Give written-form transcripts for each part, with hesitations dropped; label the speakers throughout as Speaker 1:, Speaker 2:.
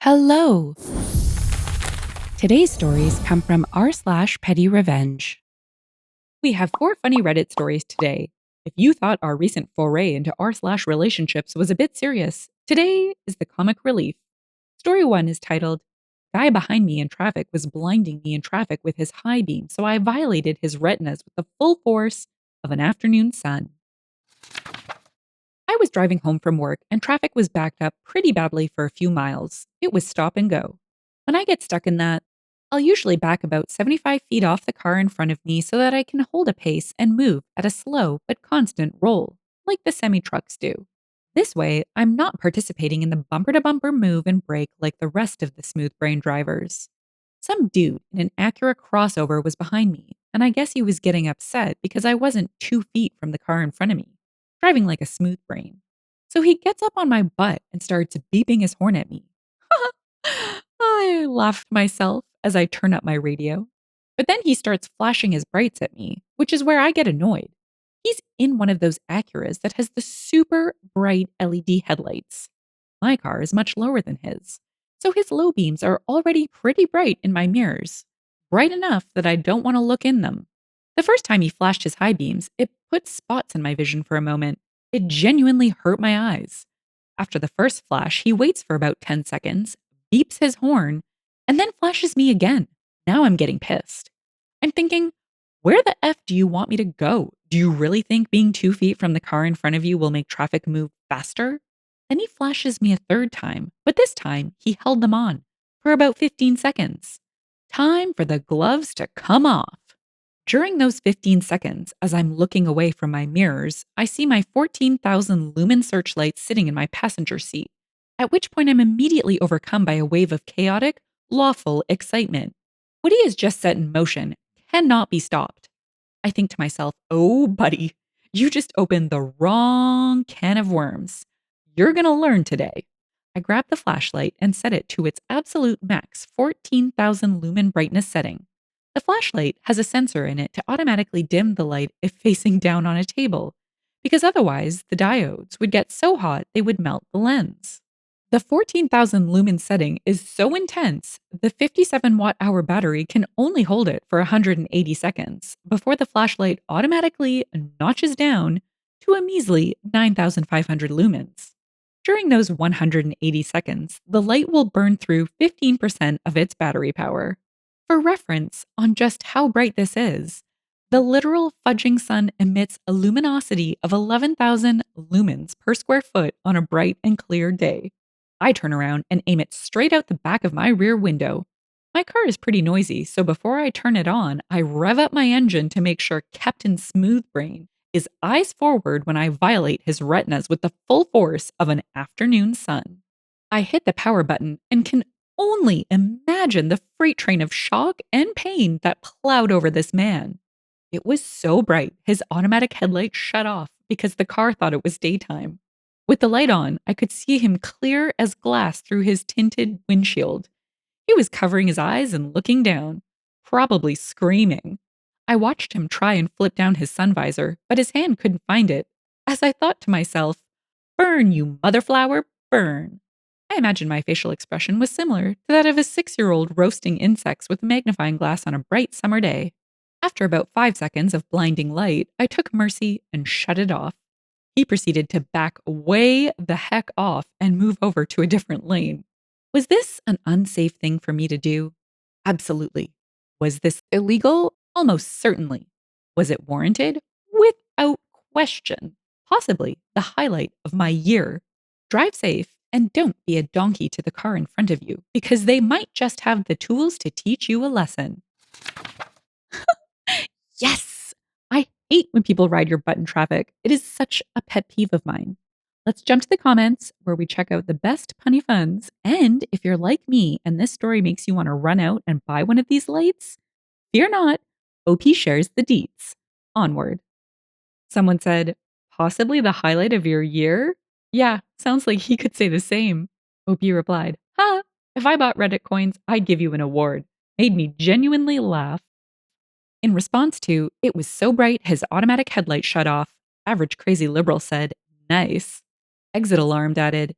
Speaker 1: Hello! Today's stories come from r/PettyRevenge. We have 4 funny Reddit stories today. If you thought our recent foray into r/relationships was a bit serious, today is the comic relief. Story 1 is titled, Guy behind me in traffic was blinding me in traffic with his high beam, so I violated his retinas with the full force of an afternoon sun. I was driving home from work and traffic was backed up pretty badly for a few miles. It was stop and go. When I get stuck in that, I'll usually back about 75 feet off the car in front of me so that I can hold a pace and move at a slow but constant roll, like the semi trucks do. This way, I'm not participating in the bumper to bumper move and brake like the rest of the smooth brain drivers. Some dude in an Acura crossover was behind me, and I guess he was getting upset because I wasn't 2 feet from the car in front of me, driving like a smooth brain. So he gets up on my butt and starts beeping his horn at me. I laughed myself as I turn up my radio. But then he starts flashing his brights at me, which is where I get annoyed. He's in one of those Acuras that has the super bright LED headlights. My car is much lower than his, so his low beams are already pretty bright in my mirrors, bright enough that I don't want to look in them. The first time he flashed his high beams, it put spots in my vision for a moment. It genuinely hurt my eyes. After the first flash, he waits for about 10 seconds, beeps his horn, and then flashes me again. Now I'm getting pissed. I'm thinking, where the F do you want me to go? Do you really think being 2 feet from the car in front of you will make traffic move faster? Then he flashes me a third time, but this time he held them on for about 15 seconds. Time for the gloves to come off. During those 15 seconds, as I'm looking away from my mirrors, I see my 14,000 lumen searchlight sitting in my passenger seat, at which point I'm immediately overcome by a wave of chaotic, lawful excitement. What he has just set in motion cannot be stopped. I think to myself, oh, buddy, you just opened the wrong can of worms. You're going to learn today. I grab the flashlight and set it to its absolute max 14,000 lumen brightness setting. The flashlight has a sensor in it to automatically dim the light if facing down on a table, because otherwise the diodes would get so hot they would melt the lens. The 14,000 lumen setting is so intense, the 57 watt hour battery can only hold it for 180 seconds before the flashlight automatically notches down to a measly 9,500 lumens. During those 180 seconds, the light will burn through 15% of its battery power. For reference on just how bright this is, the literal fudging sun emits a luminosity of 11,000 lumens per square foot on a bright and clear day. I turn around and aim it straight out the back of my rear window. My car is pretty noisy, so before I turn it on, I rev up my engine to make sure Captain Smoothbrain is eyes forward when I violate his retinas with the full force of an afternoon sun. I hit the power button and can only imagine the freight train of shock and pain that plowed over this man. It was so bright, his automatic headlight shut off because the car thought it was daytime. With the light on, I could see him clear as glass through his tinted windshield. He was covering his eyes and looking down, probably screaming. I watched him try and flip down his sun visor, but his hand couldn't find it, as I thought to myself, burn, you motherflower, burn. I imagine my facial expression was similar to that of a 6-year-old roasting insects with a magnifying glass on a bright summer day. After about 5 seconds of blinding light, I took mercy and shut it off. He proceeded to back way the heck off and move over to a different lane. Was this an unsafe thing for me to do? Absolutely. Was this illegal? Almost certainly. Was it warranted? Without question. Possibly the highlight of my year. Drive safe and don't be a donkey to the car in front of you because they might just have the tools to teach you a lesson. Yes! I hate when people ride your butt in traffic. It is such a pet peeve of mine. Let's jump to the comments where we check out the best punny funs. And if you're like me and this story makes you want to run out and buy one of these lights, fear not, OP shares the deets. Onward. Someone said, possibly the highlight of your year? Yeah, sounds like he could say the same. OP replied, ha, if I bought Reddit coins, I'd give you an award. Made me genuinely laugh. In response to, it was so bright his automatic headlight shut off, Average Crazy Liberal said, nice. Exit Alarmed added,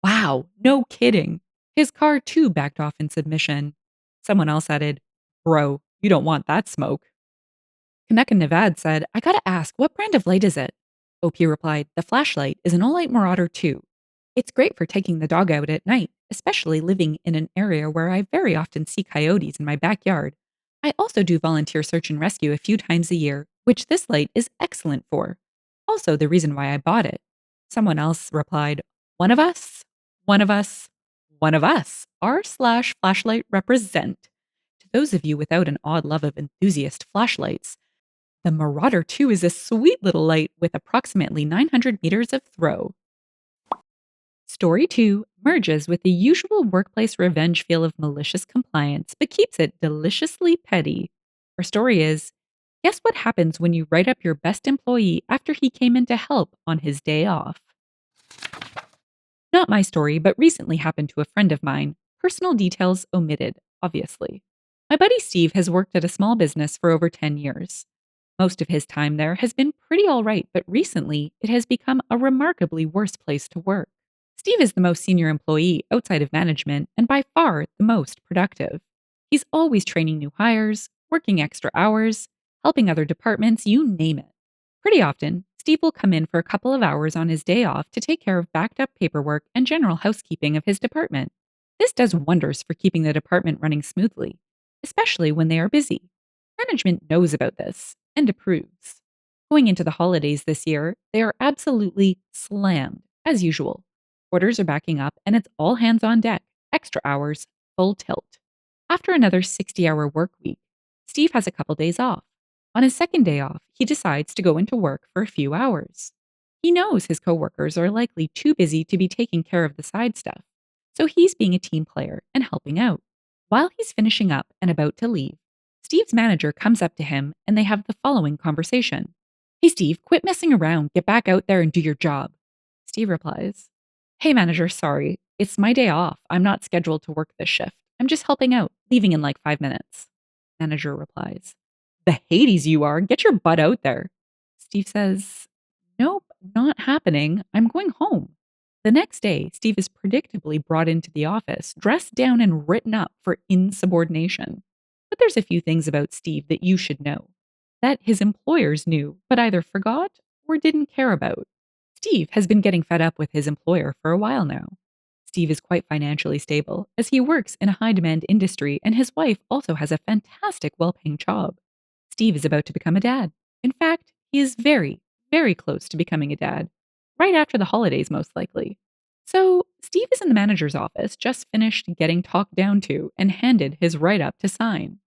Speaker 1: wow, no kidding. His car too backed off in submission. Someone else added, "Bro, you don't want that smoke." Kaneka Nevad said, "I gotta ask, what brand of light is it?" OP replied, "The flashlight is an all-light Marauder 2. It's great for taking the dog out at night, especially living in an area where I very often see coyotes in my backyard. I also do volunteer search and rescue a few times a year, which this light is excellent for. Also, the reason why I bought it." Someone else replied, "One of us, one of us, one of us, r/flashlight represent. To those of you without an odd love of enthusiast flashlights, the Marauder 2 is a sweet little light with approximately 900 meters of throw." Story 2 merges with the usual workplace revenge feel of malicious compliance, but keeps it deliciously petty. Our story is, guess what happens when you write up your best employee after he came in to help on his day off? Not my story, but recently happened to a friend of mine. Personal details omitted, obviously. My buddy Steve has worked at a small business for over 10 years. Most of his time there has been pretty all right, but recently it has become a remarkably worse place to work. Steve is the most senior employee outside of management and by far the most productive. He's always training new hires, working extra hours, helping other departments, you name it. Pretty often, Steve will come in for a couple of hours on his day off to take care of backed up paperwork and general housekeeping of his department. This does wonders for keeping the department running smoothly, especially when they are busy. Management knows about this and approves. Going into the holidays this year, they are absolutely slammed, as usual. Orders are backing up, and it's all hands on deck, extra hours, full tilt. After another 60-hour work week, Steve has a couple days off. On his second day off, he decides to go into work for a few hours. He knows his coworkers are likely too busy to be taking care of the side stuff, so he's being a team player and helping out. While he's finishing up and about to leave, Steve's manager comes up to him and they have the following conversation. "Hey Steve, quit messing around, get back out there and do your job." Steve replies, "Hey manager, sorry, it's my day off. I'm not scheduled to work this shift. I'm just helping out, leaving in like 5 minutes." Manager replies, "The Hades you are, get your butt out there." Steve says, "Nope, not happening. I'm going home." The next day, Steve is predictably brought into the office, dressed down and written up for insubordination. But there's a few things about Steve that you should know, that his employers knew, but either forgot or didn't care about. Steve has been getting fed up with his employer for a while now. Steve is quite financially stable, as he works in a high demand industry and his wife also has a fantastic, well paying job. Steve is about to become a dad. In fact, he is very, very close to becoming a dad, right after the holidays, most likely. So, Steve is in the manager's office, just finished getting talked down to, and handed his write up to sign.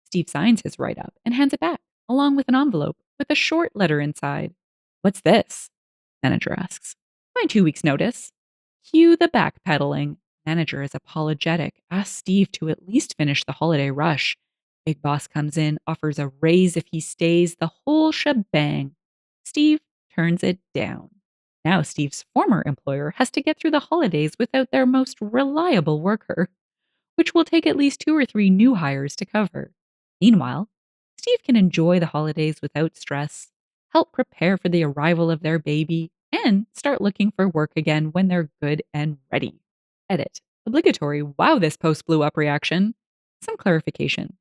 Speaker 1: Steve signs his write up and hands it back, along with an envelope with a short letter inside. "What's this?" Manager asks. "My 2 weeks' notice." Cue the backpedaling. Manager is apologetic, asks Steve to at least finish the holiday rush. Big boss comes in, offers a raise if he stays, the whole shebang. Steve turns it down. Now Steve's former employer has to get through the holidays without their most reliable worker, which will take at least 2 or 3 new hires to cover. Meanwhile, Steve can enjoy the holidays without stress, help prepare for the arrival of their baby, and start looking for work again when they're good and ready. Edit. Obligatory wow this post blew up reaction. Some clarification.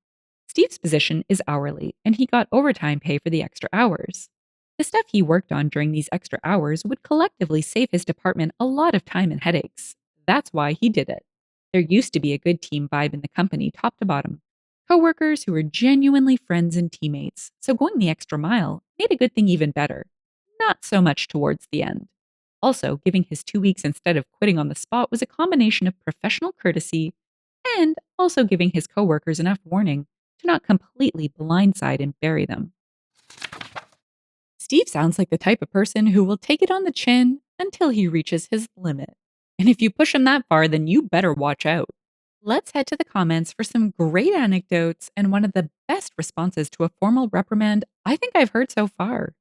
Speaker 1: Steve's position is hourly, and he got overtime pay for the extra hours. The stuff he worked on during these extra hours would collectively save his department a lot of time and headaches. That's why he did it. There used to be a good team vibe in the company, top to bottom. Coworkers who were genuinely friends and teammates, so going the extra mile made a good thing even better. Not so much towards the end. Also, giving his 2 weeks instead of quitting on the spot was a combination of professional courtesy and also giving his coworkers enough warning to not completely blindside and bury them. Steve sounds like the type of person who will take it on the chin until he reaches his limit. And if you push him that far, then you better watch out. Let's head to the comments for some great anecdotes and one of the best responses to a formal reprimand I think I've heard so far.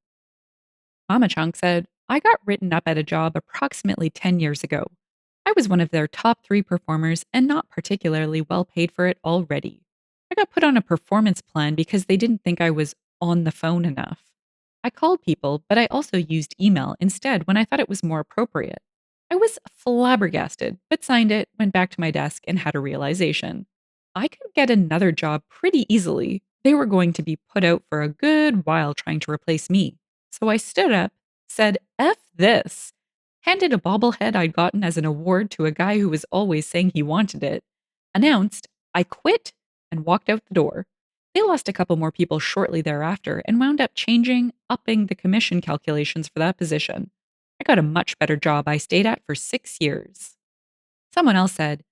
Speaker 1: Mama Chunk said, "I got written up at a job approximately 10 years ago. I was one of their top 3 performers and not particularly well paid for it already. I got put on a performance plan because they didn't think I was on the phone enough. I called people, but I also used email instead when I thought it was more appropriate. I I was flabbergasted, but signed it, went back to my desk, and had a realization. I could get another job pretty easily. They were going to be put out for a good while trying to replace me. So I stood up, said, F this, handed a bobblehead I'd gotten as an award to a guy who was always saying he wanted it, announced, I quit, and walked out the door. They lost a couple more people shortly thereafter and wound up upping the commission calculations for that position. I got a much better job I stayed at for 6 years. Someone else said,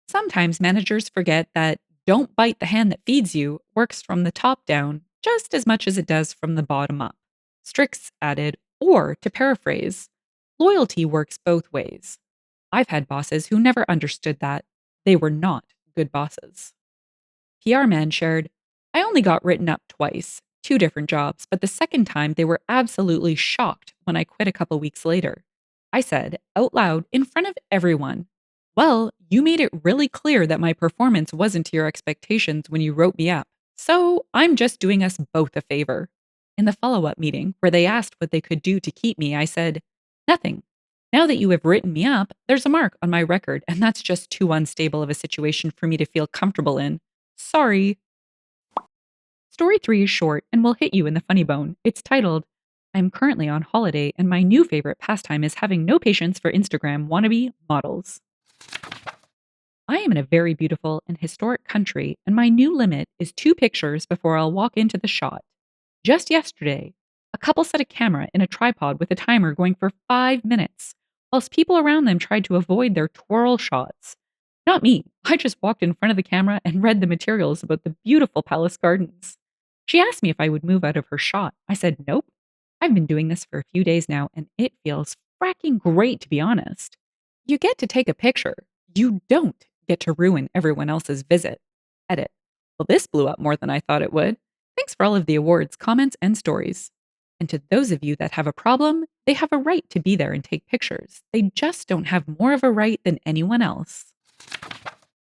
Speaker 1: sometimes managers forget that don't bite the hand that feeds you works from the top down just as much as it does from the bottom up. Strix added, or to paraphrase, loyalty works both ways. I've had bosses who never understood that. They were not good bosses. PR man shared, I only got written up twice, two different jobs, but the second time they were absolutely shocked when I quit a couple weeks later. I said, out loud, in front of everyone, well, you made it really clear that my performance wasn't to your expectations when you wrote me up, so I'm just doing us both a favor. In the follow up meeting, where they asked what they could do to keep me, I said, nothing. Now that you have written me up, there's a mark on my record, and that's just too unstable of a situation for me to feel comfortable in. Sorry. Story 3 is short and will hit you in the funny bone. It's titled, I'm currently on holiday and my new favorite pastime is having no patience for Instagram wannabe models. I am in a very beautiful and historic country, and my new limit is 2 pictures before I'll walk into the shot. Just yesterday, a couple set a camera in a tripod with a timer going for 5 minutes, whilst people around them tried to avoid their twirl shots. Not me. I just walked in front of the camera and read the materials about the beautiful palace gardens. She asked me if I would move out of her shot. I said, nope. I've been doing this for a few days now, and it feels fracking great, to be honest. You get to take a picture. You don't get to ruin everyone else's visit. Edit. Well, this blew up more than I thought it would. Thanks for all of the awards, comments, and stories. And to those of you that have a problem, they have a right to be there and take pictures. They just don't have more of a right than anyone else.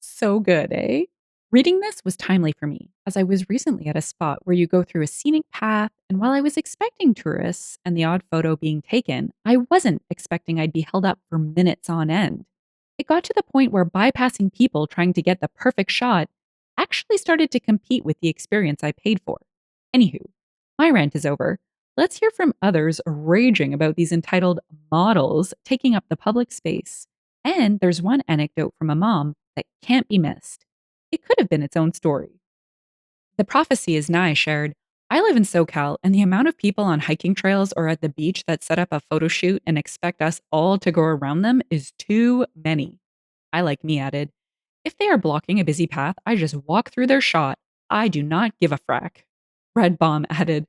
Speaker 1: So good, eh? Reading this was timely for me, as I was recently at a spot where you go through a scenic path, and while I was expecting tourists and the odd photo being taken, I wasn't expecting I'd be held up for minutes on end. It got to the point where bypassing people trying to get the perfect shot actually started to compete with the experience I paid for. Anywho, my rant is over. Let's hear from others raging about these entitled models taking up the public space. And there's one anecdote from a mom that can't be missed. It could have been its own story. The prophecy is nigh shared. I live in SoCal, and the amount of people on hiking trails or at the beach that set up a photo shoot and expect us all to go around them is too many. I, like me, added, if they are blocking a busy path, I just walk through their shot. I do not give a frack. Red Bomb added,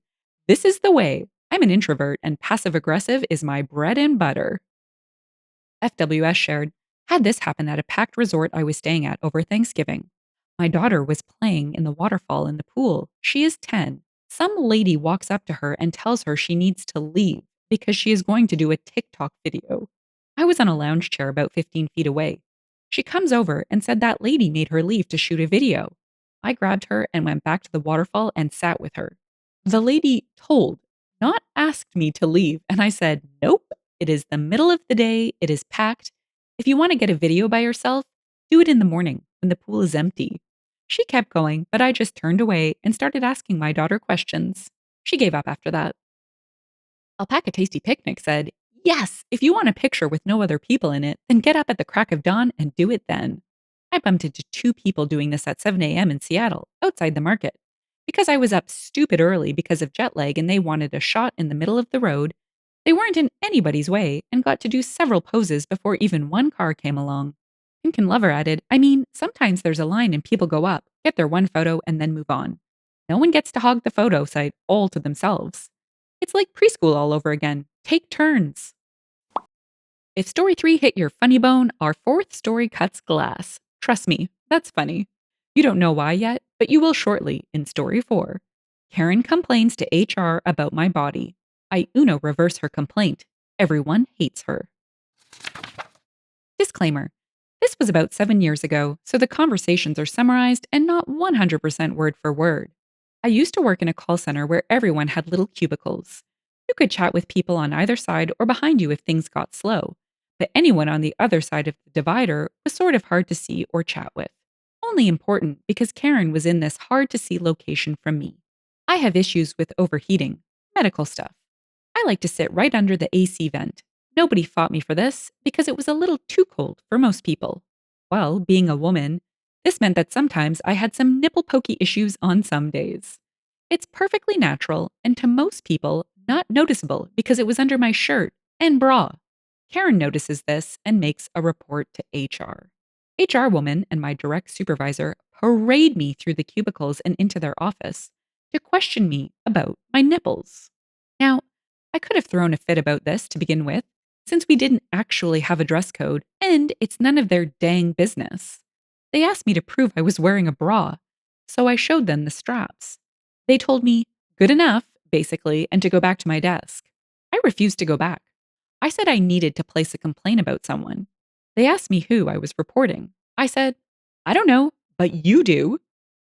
Speaker 1: this is the way. I'm an introvert, and passive aggressive is my bread and butter. FWS shared, had this happen at a packed resort I was staying at over Thanksgiving. My daughter was playing in the waterfall in the pool. She is 10. Some lady walks up to her and tells her she needs to leave because she is going to do a TikTok video. I was on a lounge chair about 15 feet away. She comes over and said that lady made her leave to shoot a video. I grabbed her and went back to the waterfall and sat with her. The lady told, not asked me to leave, and I said, nope, it is the middle of the day, it is packed. If you want to get a video by yourself, do it in the morning when the pool is empty. She kept going, but I just turned away and started asking my daughter questions. She gave up after that. Alpaca Tasty Picnic said, yes, if you want a picture with no other people in it, then get up at the crack of dawn and do it then. I bumped into 2 people doing this at 7 a.m. in Seattle, outside the market. Because I was up stupid early because of jet lag and they wanted a shot in the middle of the road, they weren't in anybody's way and got to do several poses before even one car came along. Pinkin Lover added, I mean, sometimes there's a line and people go up, get their one photo, and then move on. No one gets to hog the photo site all to themselves. It's like preschool all over again. Take turns. If story 3 hit your funny bone, our 4th story cuts glass. Trust me, that's funny. You don't know why yet, but you will shortly in story 4. Karen complains to HR about my body. I Uno reverse her complaint. Everyone hates her. Disclaimer. This was about 7 years ago, so the conversations are summarized and not 100% word for word. I used to work in a call center where everyone had little cubicles. You could chat with people on either side or behind you if things got slow. But anyone on the other side of the divider was sort of hard to see or chat with. Only important because Karen was in this hard to see location from me. I have issues with overheating, medical stuff. I like to sit right under the AC vent. Nobody fought me for this because it was a little too cold for most people. Well, being a woman, this meant that sometimes I had some nipple pokey issues on some days. It's perfectly natural and to most people not noticeable because it was under my shirt and bra. Karen notices this and makes a report to HR. HR woman and my direct supervisor parade me through the cubicles and into their office to question me about my nipples. Now, I could have thrown a fit about this to begin with, since we didn't actually have a dress code and it's none of their dang business. They asked me to prove I was wearing a bra, so I showed them the straps. They told me, good enough, basically, and to go back to my desk. I refused to go back. I said I needed to place a complaint about someone. They asked me who I was reporting. I said, I don't know, but you do.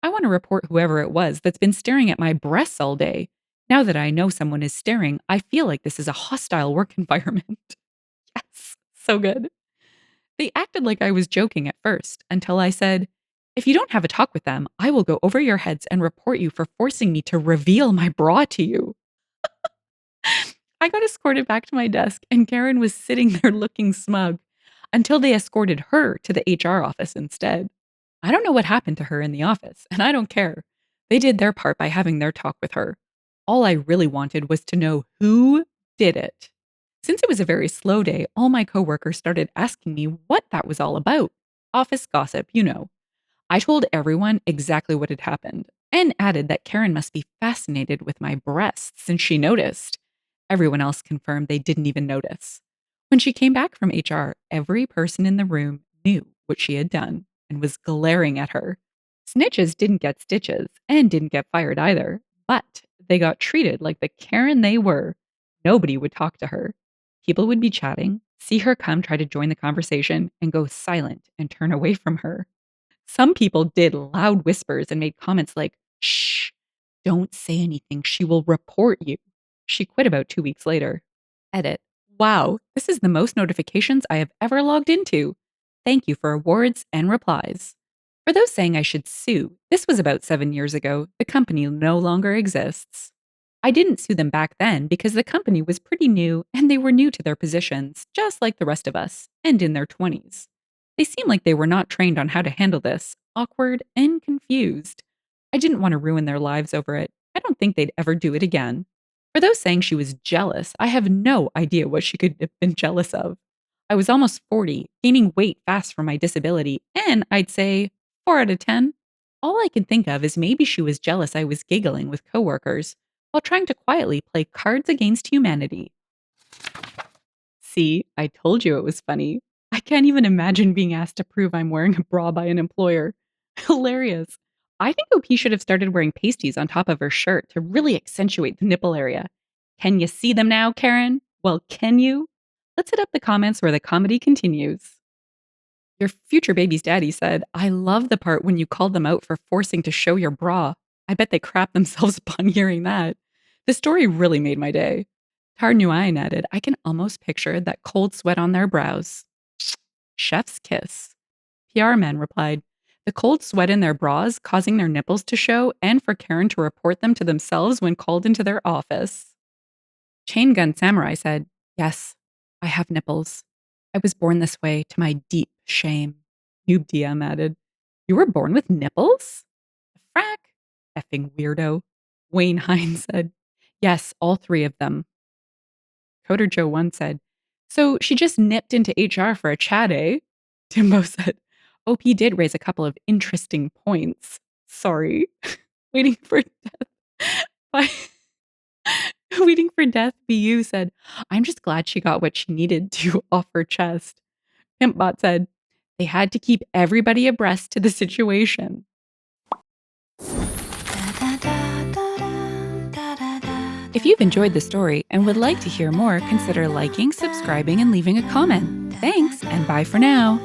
Speaker 1: I want to report whoever it was that's been staring at my breasts all day. Now that I know someone is staring, I feel like this is a hostile work environment. Yes, so good. They acted like I was joking at first until I said, if you don't have a talk with them, I will go over your heads and report you for forcing me to reveal my bra to you. I got escorted back to my desk, and Karen was sitting there looking smug until they escorted her to the HR office instead. I don't know what happened to her in the office, and I don't care. They did their part by having their talk with her. All I really wanted was to know who did it. Since it was a very slow day, all my coworkers started asking me what that was all about. Office gossip, you know. I told everyone exactly what had happened and added that Karen must be fascinated with my breasts since she noticed. Everyone else confirmed they didn't even notice. When she came back from HR, every person in the room knew what she had done and was glaring at her. Snitches didn't get stitches and didn't get fired either, but they got treated like the Karen they were. Nobody would talk to her. People would be chatting, see her come try to join the conversation, and go silent and turn away from her. Some people did loud whispers and made comments like, shh, don't say anything. She will report you. She quit about 2 weeks later. Edit. Wow, this is the most notifications I have ever logged into. Thank you for awards and replies. For those saying I should sue, this was about 7 years ago. The company no longer exists. I didn't sue them back then because the company was pretty new and they were new to their positions, just like the rest of us, and in their 20s. They seemed like they were not trained on how to handle this, awkward and confused. I didn't want to ruin their lives over it. I don't think they'd ever do it again. For those saying she was jealous, I have no idea what she could have been jealous of. I was almost 40, gaining weight fast from my disability, and I'd say 4 out of 10. All I can think of is maybe she was jealous I was giggling with coworkers while trying to quietly play Cards Against Humanity. See, I told you it was funny. I can't even imagine being asked to prove I'm wearing a bra by an employer. Hilarious. I think OP should have started wearing pasties on top of her shirt to really accentuate the nipple area. Can you see them now, Karen? Well, can you? Let's hit up the comments where the comedy continues. Your future baby's daddy said, I love the part when you called them out for forcing to show your bra. I bet they crap themselves upon hearing that. The story really made my day. Tar Nguyen added, I can almost picture that cold sweat on their brows. Chef's kiss. PR man replied, the cold sweat in their bras causing their nipples to show and for Karen to report them to themselves when called into their office. Chain Gun Samurai said, yes, I have nipples. I was born this way to my deep shame. Noob DM added, you were born with nipples? Frack. Effing weirdo. Wayne Hines said, yes, all 3 of them. Coder Joe 1 said, so she just nipped into HR for a chat, eh? Timbo said, OP did raise a couple of interesting points. Sorry. Waiting for death. Bye. Waiting for death, BU said, I'm just glad she got what she needed to off her chest. Pimpbot said, they had to keep everybody abreast to the situation. If you've enjoyed the story and would like to hear more, consider liking, subscribing, and leaving a comment. Thanks, and bye for now.